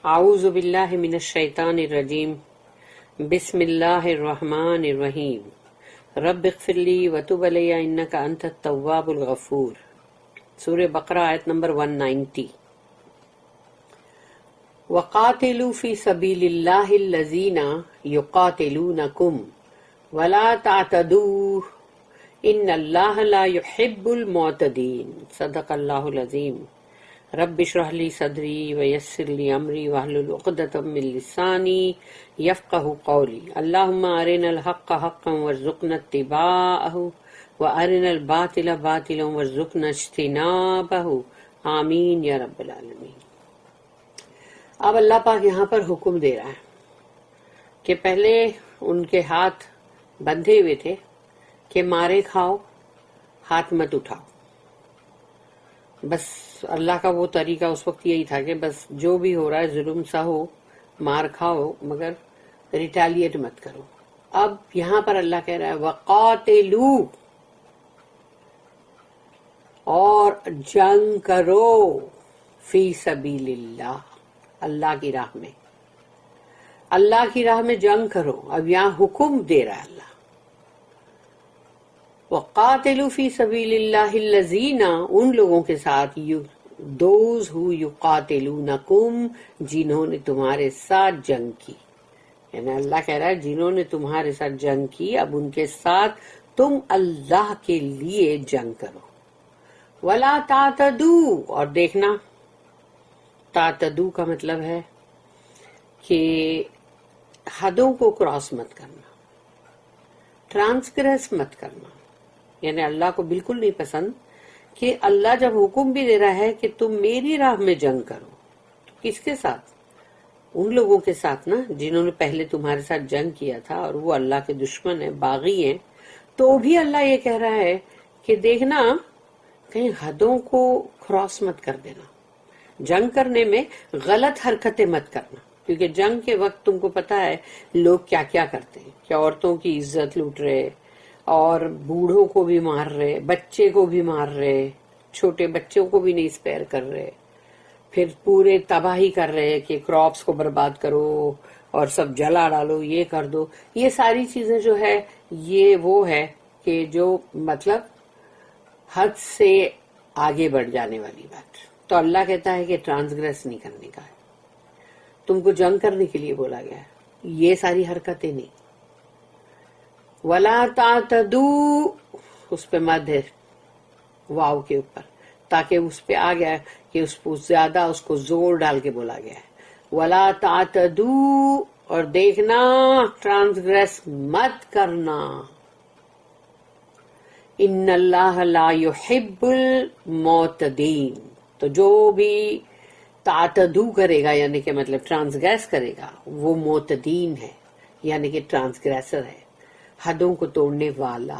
اعوذ باللہ من الشیطان الرجیم بسم اللہ الرحمن الرحیم رب اغفر لی وتب علی انک انت التواب الغفور۔ سورہ بقرہ آیت نمبر 190۔ وقاتلوا فی سبیل اللہ الذین یقاتلونکم ولا تعتدوا ان اللہ لا يحب المعتدین۔ صدق اللہ العظیم۔ رب اشرح لی صدری ویسر لی امری واحلل عقدۃ من لسانی یفقہوا قولی۔ اللہم ارنا الحق حقا وارزقنا اتباعہ وارنا الباطل باطلا وارزقنا اجتنابہ، آمین یا رب العالمین۔ اب اللہ پاک یہاں پر حکم دے رہا ہے کہ پہلے ان کے ہاتھ بندھے ہوئے تھے کہ مارے کھاؤ، ہاتھ مت اٹھاؤ۔ بس اللہ کا وہ طریقہ اس وقت یہی تھا کہ بس جو بھی ہو رہا ہے ظلم سا ہو، مار کھاؤ، مگر ریٹیلیٹ مت کرو۔ اب یہاں پر اللہ کہہ رہا ہے وقاتلوا، اور جنگ کرو، فی سبیل اللہ، اللہ کی راہ میں، اللہ کی راہ میں جنگ کرو۔ اب یہاں حکم دے رہا ہے اللہ، وقاتلوا فی سبیل اللہ الذین، ان لوگوں کے ساتھ، دوز ہو یقاتلونکم، جنہوں نے تمہارے ساتھ جنگ کی۔ یعنی اللہ کہہ رہا ہے جنہوں نے تمہارے ساتھ جنگ کی، اب ان کے ساتھ تم اللہ کے لیے جنگ کرو۔ ولا تعتدوا، اور دیکھنا، تعتدوا کا مطلب ہے کہ حدوں کو کراس مت کرنا، ٹرانسگریس مت کرنا۔ یعنی اللہ کو بالکل نہیں پسند کہ اللہ جب حکم بھی دے رہا ہے کہ تم میری راہ میں جنگ کرو، تو کس کے ساتھ؟ ان لوگوں کے ساتھ نا جنہوں نے پہلے تمہارے ساتھ جنگ کیا تھا، اور وہ اللہ کے دشمن ہیں، باغی ہیں۔ تو بھی اللہ یہ کہہ رہا ہے کہ دیکھنا کہیں حدوں کو کراس مت کر دینا، جنگ کرنے میں غلط حرکتیں مت کرنا، کیونکہ جنگ کے وقت تم کو پتا ہے لوگ کیا کیا کرتے ہیں، کہ عورتوں کی عزت لوٹ رہے، اور بوڑھوں کو بھی مار رہے، بچے کو بھی مار رہے، چھوٹے بچوں کو بھی نہیں اسپیئر کر رہے، پھر پورے تباہی کر رہے کہ کراپس کو برباد کرو اور سب جلا ڈالو، یہ کر دو۔ یہ ساری چیزیں جو ہے یہ وہ ہے کہ جو مطلب حد سے آگے بڑھ جانے والی بات۔ تو اللہ کہتا ہے کہ ٹرانسگریس نہیں کرنے کا ہے، تم کو جنگ کرنے کے لیے بولا گیا ہے، یہ ساری حرکتیں نہیں۔ ولا تعتدوا، اس پہ مد ہے واو کے اوپر، تاکہ اس پہ آ گیا کہ اس کو زیادہ اس کو زور ڈال کے بولا گیا ہے۔ ولا تعتدوا، اور دیکھنا ٹرانسگریس مت کرنا۔ ان اللہ لا يحب المعتدین، تو جو بھی تعتدو کرے گا یعنی کہ مطلب ٹرانسگریس کرے گا، وہ معتدین ہے، یعنی کہ ٹرانسگریسر ہے، حدوں کو توڑنے والا۔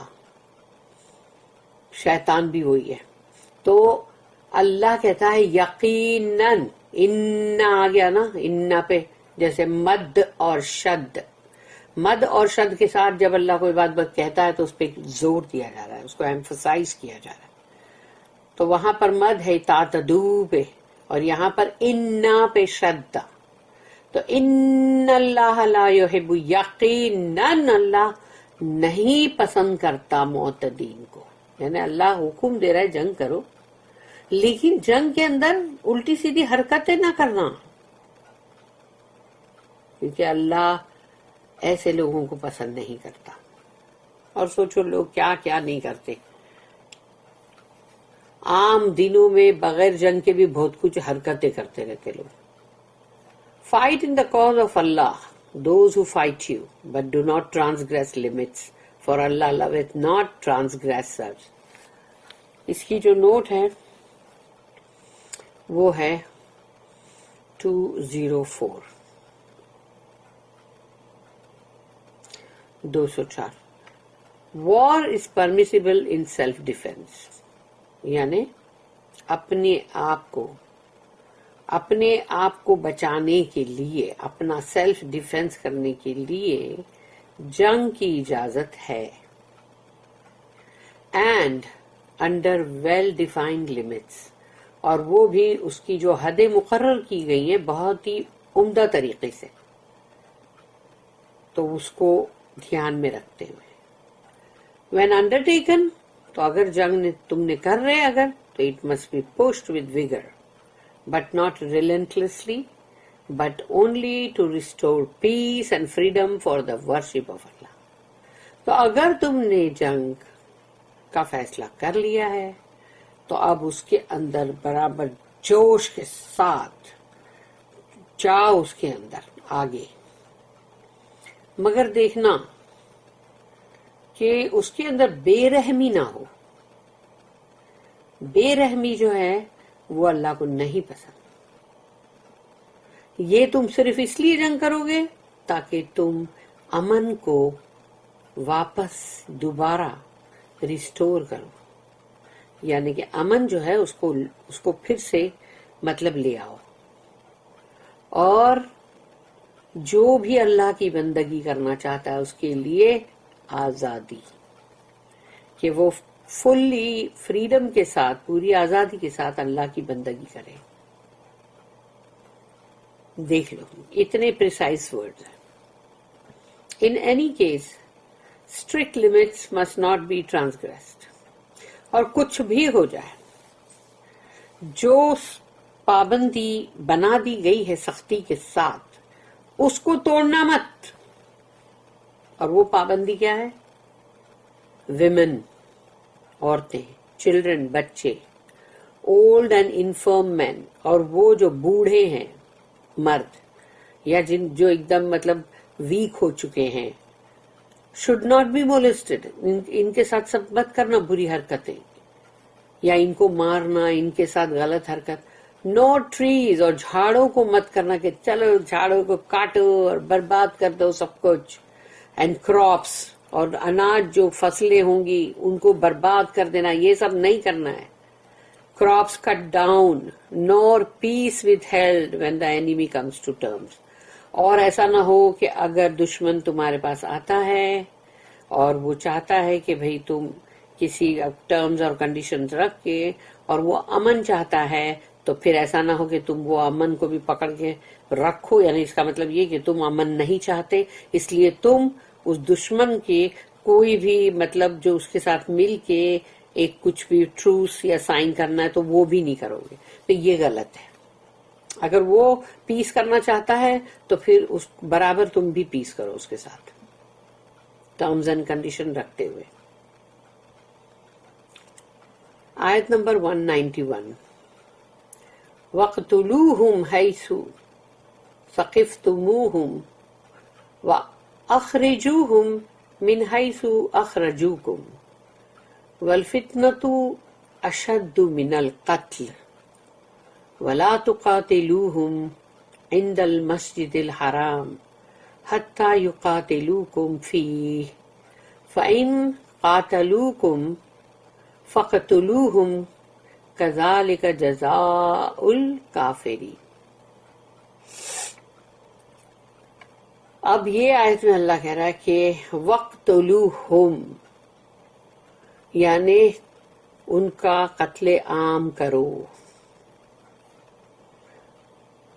شیطان بھی وہی ہے۔ تو اللہ کہتا ہے یقیناً، ان آ گیا نا، ان پہ جیسے مد اور شد، مد اور شد کے ساتھ جب اللہ کوئی بات کہتا ہے تو اس پہ زور دیا جا رہا ہے، اس کو ایمفسائز کیا جا رہا ہے۔ تو وہاں پر مد ہے تعتدو پہ، اور یہاں پر انا پہ شد۔ تو ان اللہ لا يحب، یقیناً اللہ نہیں پسند کرتا معتدین کو۔ یعنی اللہ حکم دے رہا ہے جنگ کرو، لیکن جنگ کے اندر الٹی سیدھی حرکتیں نہ کرنا، کیونکہ اللہ ایسے لوگوں کو پسند نہیں کرتا۔ اور سوچو لوگ کیا کیا نہیں کرتے، عام دنوں میں بغیر جنگ کے بھی بہت کچھ حرکتیں کرتے رہتے لوگ۔ Fight in the cause of Allah, those who fight you, but do not transgress limits, for Allah loveth not transgressors۔ اس کی جو نوٹ ہے وہ ہے 204، 204۔ War is permissible in self-defense، یعنی اپنے آپ کو بچانے کے لیے، اپنا سیلف ڈیفینس کرنے کے لیے جنگ کی اجازت ہے، and under well defined limits, اور وہ بھی اس کی جو حدیں مقرر کی گئی ہیں بہت ہی عمدہ طریقے سے، تو اس کو دھیان میں رکھتے ہوئے when undertaken، تو اگر جنگ تم نے کر رہے اگر، تو it must be pushed with vigor but not relentlessly but only to restore peace and freedom for the worship of Allah۔ تو اگر تم نے جنگ کا فیصلہ کر لیا ہے تو اب اس کے اندر برابر جوش کے ساتھ جاؤ اس کے اندر آگے، مگر دیکھنا کہ اس کے اندر بے رحمی نہ ہو۔ بے رحمی جو ہے وہ اللہ کو نہیں پسند۔ یہ تم صرف اس لیے جنگ کرو گے تاکہ تم امن کو واپس دوبارہ ریسٹور کرو، یعنی کہ امن جو ہے اس کو پھر سے مطلب لے آؤ، اور جو بھی اللہ کی بندگی کرنا چاہتا ہے اس کے لیے آزادی، کہ وہ فلی فریڈم کے ساتھ، پوری آزادی کے ساتھ اللہ کی بندگی کرے۔ دیکھ لو اتنے پریسائز ورڈز ہیں۔ In any case strict limits must not be transgressed, اور کچھ بھی ہو جائے جو پابندی بنا دی گئی ہے سختی کے ساتھ، اس کو توڑنا مت۔ اور وہ پابندی کیا ہے؟ ویمن، عورتیں، چلڈرن، بچے، اولڈ اینڈ انفرم مین، اور وہ جو بوڑھے ہیں مرد یا جو ایک دم مطلب ویک ہو چکے ہیں، should not be molested، ان کے ساتھ سب مت کرنا بری حرکتیں، یا ان کو مارنا، ان کے ساتھ غلط حرکت۔ نو ٹریز، اور جھاڑوں کو مت کرنا کہ چلو جھاڑوں کو کاٹو اور برباد کر دو سب کچھ، اینڈ کراپس، اور اناج جو فصلیں ہوں گی ان کو برباد کر دینا، یہ سب نہیں کرنا ہے۔ Crops cut down, nor peace withheld when the enemy comes to terms، اور ایسا نہ ہو کہ اگر دشمن تمہارے پاس آتا ہے اور وہ چاہتا ہے کہ بھئی تم کسی ٹرمز اور کنڈیشنز رکھ کے، اور وہ امن چاہتا ہے، تو پھر ایسا نہ ہو کہ تم وہ امن کو بھی پکڑ کے رکھو، یعنی اس کا مطلب یہ کہ تم امن نہیں چاہتے، اس لیے تم اس دشمن کے کوئی بھی مطلب جو اس کے ساتھ مل کے ایک کچھ بھی ٹروس یا سائن کرنا ہے تو وہ بھی نہیں کرو گے، تو یہ غلط ہے۔ اگر وہ پیس کرنا چاہتا ہے تو پھر اس برابر تم بھی پیس کرو اس کے ساتھ، ٹرمز اینڈ کنڈیشن رکھتے ہوئے۔ آیت نمبر 191، وَاقْتُلُوهُمْ حَيْثُ ثَقِفْتُمُوهُمْ وَأَخْرِجُوهُمْ مِنْ حَيْثُ أَخْرَجُوكُمْ وَالْفِتْنَةُ أَشَدُّ مِنَ الْقَتْلِ وَلَا تُقَاتِلُوهُمْ عِنْدَ الْمَسْجِدِ الْحَرَامِ حَتَّى يُقَاتِلُوكُمْ فِيهِ فَإِنْ قَاتَلُوكُمْ فَاقْتُلُوهُمْ كَذَلِكَ جَزَاءُ الْكَافِرِينَ۔ اب یہ آیت میں اللہ کہہ رہا ہے کہ وَاقْتُلُوهُمْ، یعنی ان کا قتل عام کرو،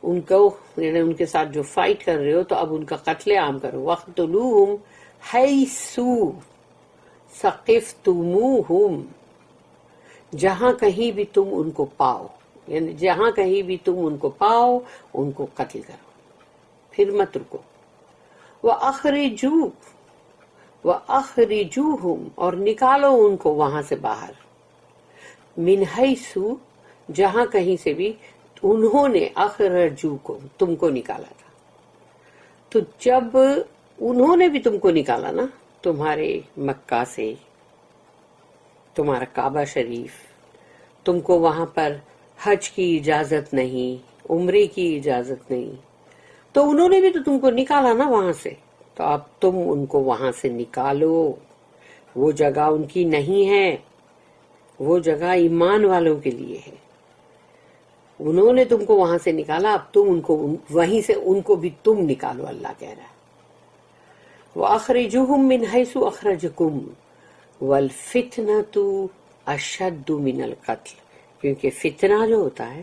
ان کو یعنی ان کے ساتھ جو فائٹ کر رہے ہو تو اب ان کا قتل عام کرو۔ وَاقْتُلُوهُمْ حَيْثُ ثَقِفْتُمُوهُمْ، جہاں کہیں بھی تم ان کو پاؤ، یعنی جہاں کہیں بھی تم ان کو پاؤ ان کو قتل کرو، پھر مت رکو۔ وَأَخْرِجُوهُمْ، اور نکالو ان کو وہاں سے باہر، مِنْ حَيْثُ، جہاں کہیں سے بھی انہوں نے أَخْرَجُوكُمْ، تم کو نکالا تھا۔ تو جب انہوں نے بھی تم کو نکالا نا تمہارے مکہ سے، تمہارا کعبہ شریف، تم کو وہاں پر حج کی اجازت نہیں، عمرے کی اجازت نہیں، تو انہوں نے بھی تو تم کو نکالا نا وہاں سے، تو اب تم ان کو وہاں سے نکالو۔ وہ جگہ ان کی نہیں ہے، وہ جگہ ایمان والوں کے لیے ہے۔ انہوں نے تم کو وہاں سے نکالا، اب تم ان کو وہیں سے ان کو بھی تم نکالو، اللہ کہہ رہا ہے۔ وَأَخْرِجُوهُمْ مِنْ حَيْثُ أَخْرَجَكُمْ وَالْفِتْنَةُ أَشَدُّ مِنَ الْقَتْلِ، کیونکہ فتنہ جو ہوتا ہے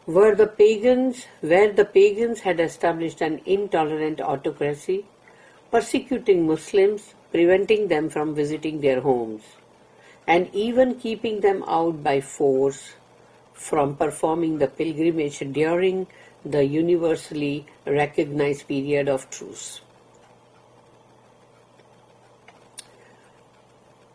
where the pagans had established an intolerant autocracy, persecuting Muslims, preventing them from visiting their homes, and even keeping them out by force from performing the pilgrimage during the universally recognized period of truce.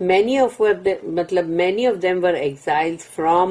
many of them were exiles from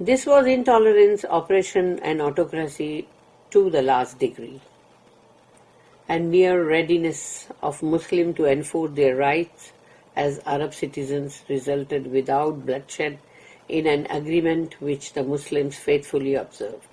This was intolerance, oppression and autocracy to the last degree, and mere readiness of Muslims to enforce their rights as Arab citizens resulted without bloodshed in an agreement which the Muslims faithfully observed.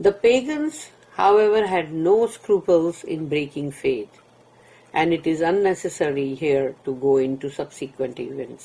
The pagans, however, had no scruples in breaking faith, and it is unnecessary here to go into subsequent events.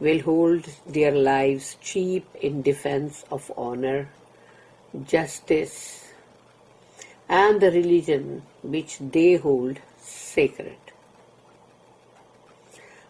will hold their lives cheap in defense of honor, justice, and the religion which they hold sacred.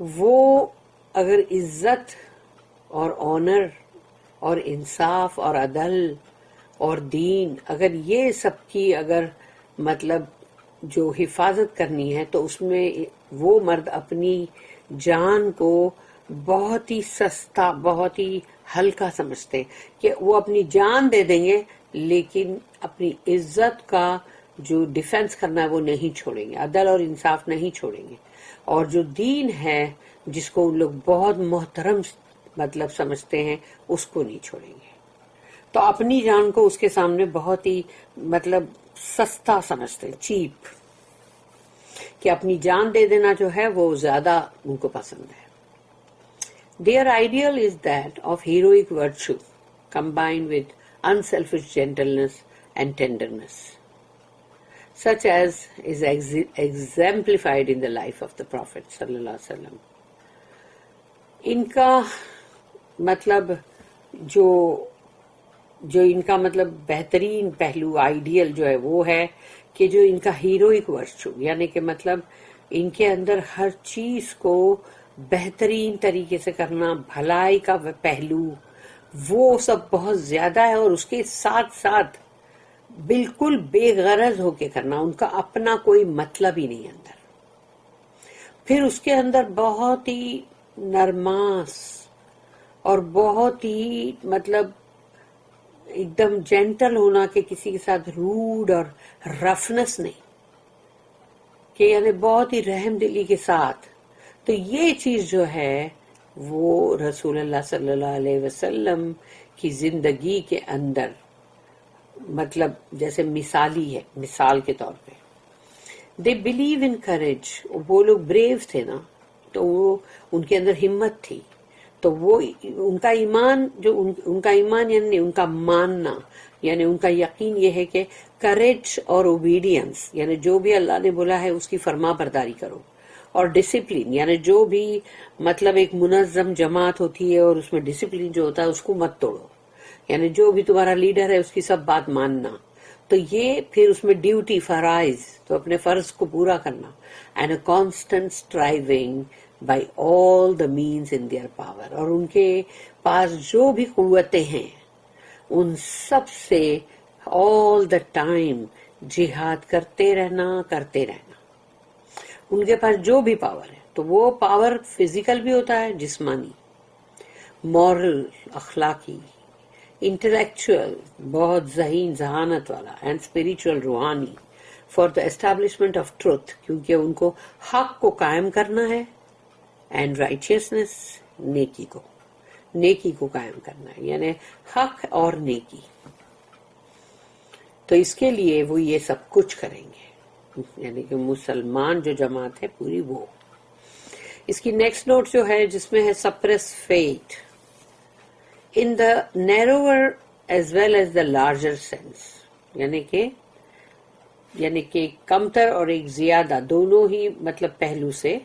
وہ اگر عزت اور owner اور انصاف اور عدل اور دین، اگر یہ سب کی اگر مطلب جو حفاظت کرنی ہے، تو اس میں وہ مرد اپنی جان کو بہت ہی سستا، بہت ہی ہلکا سمجھتے کہ وہ اپنی جان دے دیں گے لیکن اپنی عزت کا جو ڈیفنس کرنا ہے وہ نہیں چھوڑیں گے، عدل اور انصاف نہیں چھوڑیں گے، اور جو دین ہے جس کو ان لوگ بہت محترم مطلب سمجھتے ہیں اس کو نہیں چھوڑیں گے۔ تو اپنی جان کو اس کے سامنے بہت ہی مطلب سستا سمجھتے ہیں، چیپ، کہ اپنی جان دے دینا جو ہے وہ زیادہ ان کو پسند ہے۔ Their ideal is that of heroic virtue combined with unselfish gentleness and tenderness, such as is exemplified in the life of the Prophet sallallahu alaihi wasallam. ان کا مطلب جو ان کا مطلب بہترین پہلو آئیڈیل جو ہے وہ ہے کہ جو ان کا ہیروئک ورچو، یعنی کہ مطلب ان کے اندر ہر چیز کو بہترین طریقے سے کرنا، بھلائی کا پہلو وہ سب بہت زیادہ ہے، اور اس کے ساتھ ساتھ بالکل بے غرض ہو کے کرنا، ان کا اپنا کوئی مطلب ہی نہیں اندر۔ پھر اس کے اندر بہت ہی نرماس اور بہت ہی مطلب ایک دم جینٹل ہونا، کہ کسی کے ساتھ روڈ اور رفنس نہیں، کہ یعنی بہت ہی رحم دلی کے ساتھ۔ تو یہ چیز جو ہے وہ رسول اللہ صلی اللہ علیہ وسلم کی زندگی کے اندر مطلب جیسے مثالی ہے، مثال کے طور پہ۔ دے بلیو ان کریج، وہ لوگ بریو تھے نا، تو وہ ان کے اندر ہمت تھی، تو وہ ان کا ایمان ان کا ایمان یعنی ان کا ماننا، یعنی ان کا یقین یہ ہے کہ کریج اور اوبیڈینس، یعنی جو بھی اللہ نے بولا ہے اس کی فرما برداری کرو، اور ڈسپلن، یعنی جو بھی مطلب ایک منظم جماعت ہوتی ہے اور اس میں ڈسپلن جو ہوتا ہے اس کو مت توڑو، یعنی جو بھی تمہارا لیڈر ہے اس کی سب بات ماننا۔ تو یہ پھر اس میں ڈیوٹی، فرائض، تو اپنے فرض کو پورا کرنا، and a constant striving by all the means in their power, اور ان کے پاس جو بھی قوتیں ہیں ان سب سے آل دا ٹائم جہاد کرتے رہنا، کرتے رہنا۔ ان کے پاس جو بھی پاور ہے، تو وہ پاور فزیکل بھی ہوتا ہے، جسمانی، مورل، اخلاقی، انٹلیکچوئل، بہت ذہین ذہانت والا، اینڈ اسپریچول، روحانی، for the establishment of truth, کیونکہ ان کو حق کو قائم کرنا ہے، اینڈ رائچیسنس، نیکی کو قائم کرنا ہے، یعنی حق اور نیکی۔ تو اس کے لیے وہ یہ سب کچھ کریں گے، یعنی کہ مسلمان جو جماعت ہے پوری وہ۔ اس کی نیکسٹ نوٹ جو ہے جس میں ہے suppress fate in the narrower as well as the larger sense, یعنی کہ کمتر اور ایک زیادہ دونوں ہی مطلب پہلو سے۔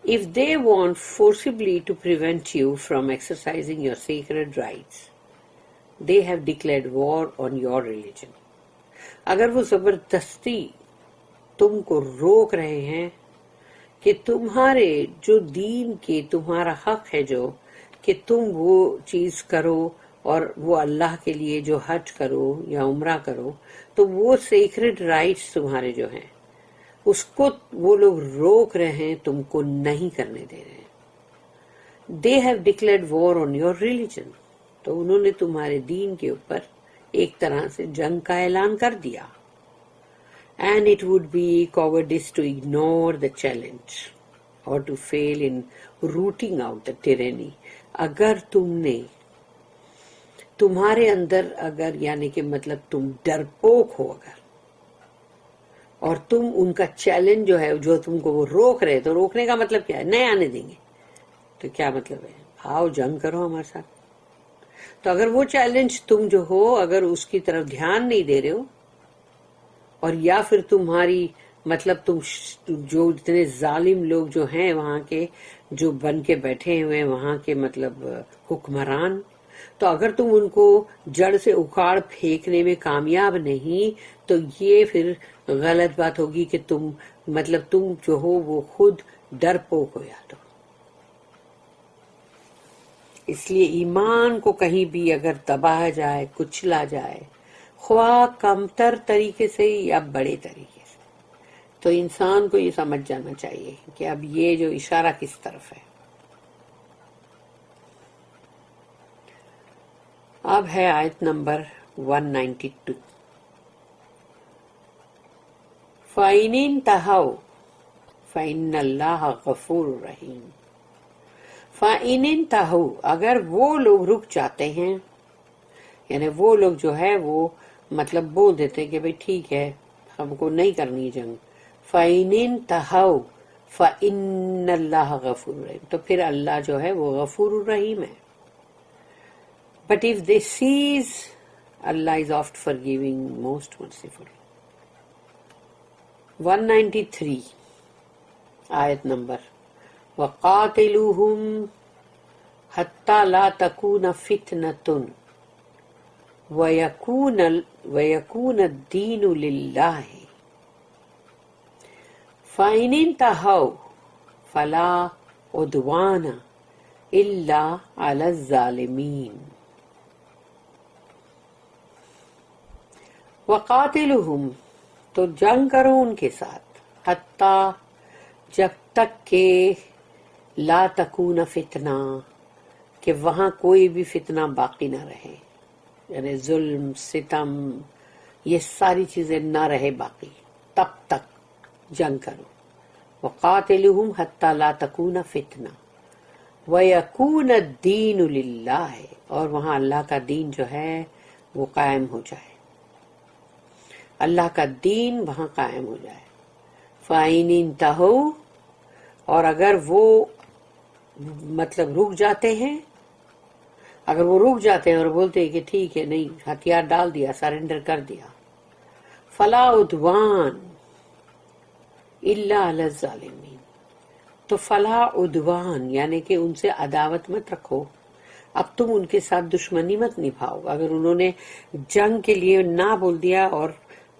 If they want forcibly to prevent you from exercising your sacred rights, they have declared war on your religion. اگر وہ زبردستی تم کو روک رہے ہیں کہ تمہارے جو دین کے تمہارا حق ہے جو کہ تم وہ چیز کرو، اور وہ اللہ کے لیے جو حج کرو یا عمرہ کرو، تو وہ سیکرڈ رائٹس تمہارے جو ہیں اس کو وہ لوگ روک رہے ہیں، تم کو نہیں کرنے دے رہے ہیں۔ They have declared war on your religion، تو انہوں نے تمہارے دین کے اوپر ایک طرح سے جنگ کا اعلان کر دیا۔ And it would be cowardice to ignore the challenge or to fail in rooting out the tyranny۔ اگر تم نے تمہارے اندر اگر یعنی کہ مطلب تم ڈرپوک ہو اگر، اور تم ان کا چیلنج جو ہے جو تم کو وہ روک رہے، تو روکنے کا مطلب کیا ہے؟ نہیں آنے دیں گے، تو کیا مطلب ہے؟ آؤ جنگ کرو ہمارے ساتھ۔ تو اگر وہ چیلنج تم جو ہو اگر اس کی طرف دھیان نہیں دے رہے ہو، اور یا پھر تمہاری مطلب تم جو اتنے ظالم لوگ جو ہیں وہاں کے جو بن کے بیٹھے ہوئے ہیں وہاں کے مطلب حکمران، تو اگر تم ان کو جڑ سے اکھاڑ پھینکنے میں کامیاب نہیں تو یہ پھر غلط بات ہوگی کہ تم جو ہو وہ خود ڈرپوک ہو یا تو اس لیے ایمان کو کہیں بھی اگر دبایا جائے، کچلا جائے، خواہ کمتر طریقے سے یا بڑے طریقے سے، تو انسان کو یہ سمجھ جانا چاہیے کہ اب یہ جو اشارہ کس طرف ہے۔ اب ہے آیت نمبر 192۔ فَإِنِ انْتَهَوْا فَإِنَّ اللَّهَ غَفُورٌ رَحِيمٌ۔ فَإِنِ انْتَهَوْا، اگر وہ لوگ رک جاتے ہیں، یعنی وہ لوگ جو ہے وہ مطلب بول دیتے ہیں کہ بھئی ٹھیک ہے ہم کو نہیں کرنی جنگ، فَإِنِ انْتَهَوْا فَإِنَّ اللَّهَ غَفُورٌ رَحِيمٌ، تو پھر اللہ جو ہے وہ غفور الرحیم ہے۔ But if they cease, Allah is oft forgiving, most merciful۔ 193 آیت نمبر، وَقَاتِلُوهُمْ حَتَّى لَا تَكُونَ فِتْنَةٌ وَيَكُونَ الدِّينُ لِلَّهِ فَإِنِ انْتَهَوْا فَلَا عُدْوَانَ إِلَّا عَلَى الظَّالِمِينَ۔ وَقَاتِلُوهُمْ، تو جنگ کرو ان کے ساتھ، حتیٰ جب تک کہ لا تکون فتنہ، کہ وہاں کوئی بھی فتنہ باقی نہ رہے، یعنی ظلم، ستم، یہ ساری چیزیں نہ رہے باقی، تب تک جنگ کرو۔ وقاتلوہم حتی لا تکون فتنہ ویکون الدین للہ، اور وہاں اللہ کا دین جو ہے وہ قائم ہو جائے، اللہ کا دین وہاں قائم ہو جائے۔ فَإِنِ انْتَهَوْا، اور اگر وہ مطلب رک جاتے ہیں، اگر وہ رک جاتے ہیں اور بولتے ہیں کہ ٹھیک ہے نہیں، ہتھیار ڈال دیا، سرنڈر کر دیا، فَلَا عُدْوَانَ إِلَّا عَلَى الظَّالِمِينَ، تو فلا عدوان یعنی کہ ان سے عداوت مت رکھو، اب تم ان کے ساتھ دشمنی مت نبھاؤ۔ اگر انہوں نے جنگ کے لیے نہ بول دیا اور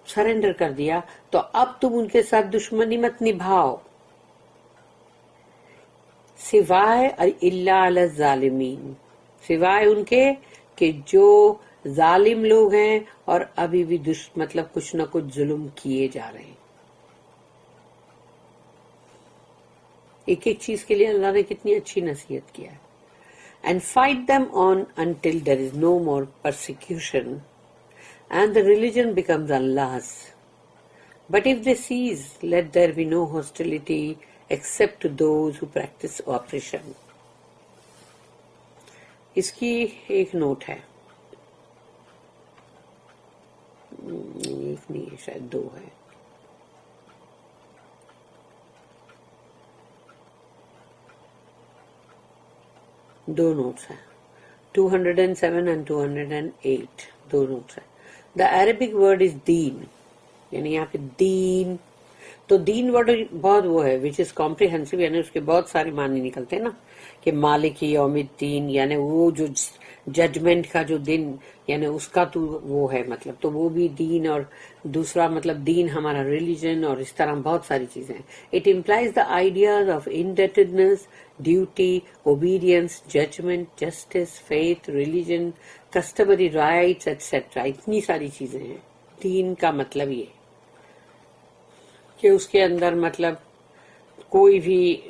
سرنڈر کر دیا تو اب تم ان کے ساتھ دشمنی مت نبھاؤ، سوائے الا علی الظالمین، سوائے ان کے کہ جو ظالم لوگ ہیں اور ابھی بھی مطلب کچھ نہ کچھ ظلم کیے جا رہے ہیں۔ ایک ایک چیز کے لیے اللہ نے کتنی اچھی نصیحت کیا ہے۔ And fight them on until there is no more persecution and the religion becomes Allah's. But if they cease, let there be no hostility except to those who practice oppression. اس کی ایک نوٹ ہے، ایک نہیں ہے شاید دو ہے، دو notice ہیں، 207 and 208 do notice ہیں۔ The Arabic word is دین، یعنی یہاں پہ دین، تو دین ورڈ بہت وہ ہے which is comprehensive، یعنی اس کے بہت سارے معنی نکلتے ہیں نا، کہ مالک یوم الدین، یعنی وہ جو ججمنٹ کا جو دن، یعنی اس کا تو وہ ہے مطلب، تو وہ بھی دین، اور دوسرا مطلب دین ہمارا ریلیجن، اور اس طرح بہت ساری چیزیں ہیں۔ It implies the ideas of indebtedness, duty, obedience, judgment, justice, faith, religion, customary rights etcetera, اتنی ساری چیزیں ہیں۔ دین کا مطلب یہ کہ اس کے اندر مطلب کوئی بھی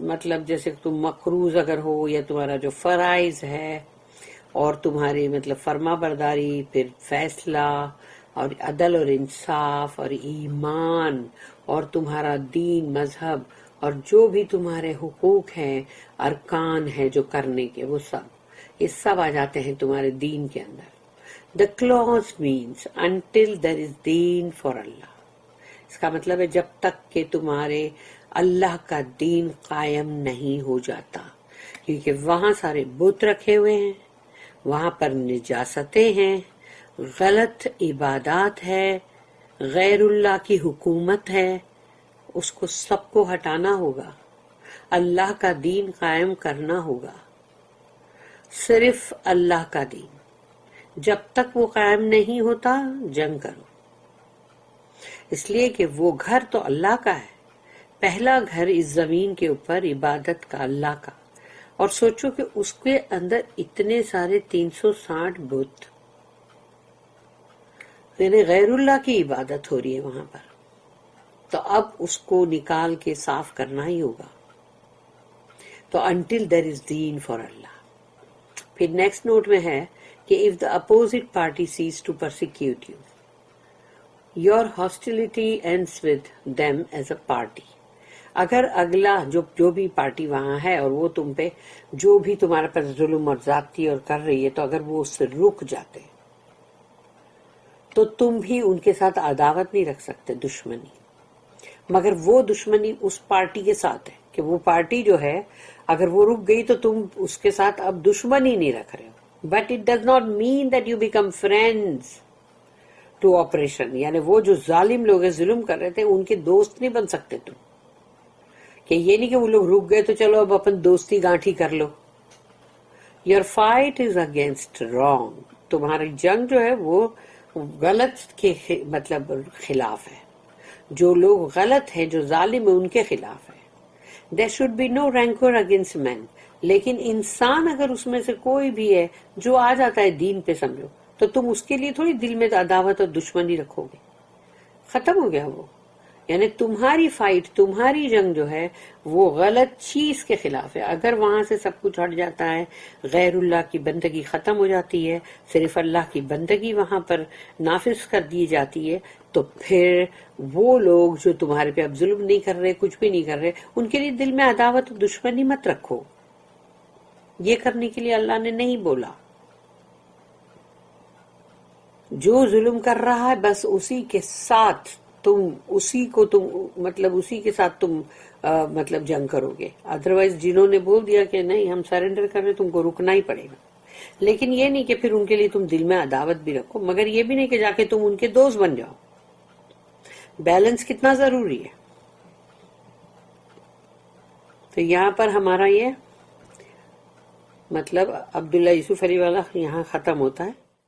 مطلب جیسے تم مقروض اگر ہو، یا تمہارا جو فرائض ہے اور تمہاری مطلب فرما برداری، پھر فیصلہ اور عدل اور انصاف اور ایمان اور تمہارا دین، مذہب، اور جو بھی تمہارے حقوق ہیں، ارکان ہیں جو کرنے کے، وہ سب یہ سب آ جاتے ہیں تمہارے دین کے اندر۔ The clause means until there is deen for Allah، اس کا مطلب ہے جب تک کہ تمہارے اللہ کا دین قائم نہیں ہو جاتا، کیونکہ وہاں سارے بت رکھے ہوئے ہیں، وہاں پر نجاستیں ہیں، غلط عبادات ہے، غیر اللہ کی حکومت ہے، اس کو سب کو ہٹانا ہوگا، اللہ کا دین قائم کرنا ہوگا، صرف اللہ کا دین۔ جب تک وہ قائم نہیں ہوتا جنگ کرو، اس لیے کہ وہ گھر تو اللہ کا ہے، پہلا گھر اس زمین کے اوپر عبادت کا اللہ کا، اور سوچو کہ اس کے اندر اتنے سارے 360 بت، یعنی غیر اللہ کی عبادت ہو رہی ہے وہاں پر، تو اب اس کو نکال کے صاف کرنا ہی ہوگا. تو until there is deen for Allah. پھر نیکسٹ نوٹ میں ہے کہ if the opposite party cease to persecute you, your hostility ends with them as a party. اگر اگلا جو بھی پارٹی وہاں ہے اور وہ تم پہ جو بھی تمہارے پر ظلم اور زیادتی اور کر رہی ہے، تو اگر وہ اس سے رک جاتے تو تم بھی ان کے ساتھ عداوت نہیں رکھ سکتے، دشمنی. مگر وہ دشمنی اس پارٹی کے ساتھ ہے کہ وہ پارٹی جو ہے اگر وہ رک گئی تو تم اس کے ساتھ اب دشمنی نہیں رکھ رہے ہو. But it does not mean that you become friends to operation. یعنی وہ جو ظالم لوگ ہیں، ظلم کر رہے تھے، ان کے دوست نہیں بن سکتے تم. کہ یہ نہیں کہ وہ لوگ رک گئے تو چلو اب اپن دوستی گانٹھی کر لو. Your fight is against wrong. تمہاری جنگ جو ہے وہ غلط کے مطلب خلاف ہے. جو لوگ غلط ہیں، جو ظالم ہیں، ان کے خلاف ہے. There should be no rancor against men. لیکن انسان اگر اس میں سے کوئی بھی ہے جو آ جاتا ہے دین پہ، سمجھو، تو تم اس کے لیے تھوڑی دل میں عداوت اور دشمنی رکھو گے. ختم ہو گیا وہ. یعنی تمہاری فائٹ، تمہاری جنگ جو ہے وہ غلط چیز کے خلاف ہے. اگر وہاں سے سب کچھ ہٹ جاتا ہے، غیر اللہ کی بندگی ختم ہو جاتی ہے، صرف اللہ کی بندگی وہاں پر نافذ کر دی جاتی ہے، تو پھر وہ لوگ جو تمہارے پہ اب ظلم نہیں کر رہے، کچھ بھی نہیں کر رہے، ان کے لیے دل میں عداوت اور دشمنی مت رکھو. یہ کرنے کے لیے اللہ نے نہیں بولا. جو ظلم کر رہا ہے بس اسی کے ساتھ تم اسی کے ساتھ تم مطلب جنگ کرو گے. ادروائز جنہوں نے بول دیا کہ نہیں ہم سرنڈر کر رہے، تم کو رکنا ہی پڑے گا. لیکن یہ نہیں کہ پھر ان کے لیے تم دل میں عداوت بھی رکھو، مگر یہ بھی نہیں کہ جا کے تم ان کے دوست بن جاؤ. بیلنس کتنا ضروری ہے. تو یہاں پر ہمارا یہ مطلب عبداللہ یوسف علی والا یہاں ختم ہوتا ہے.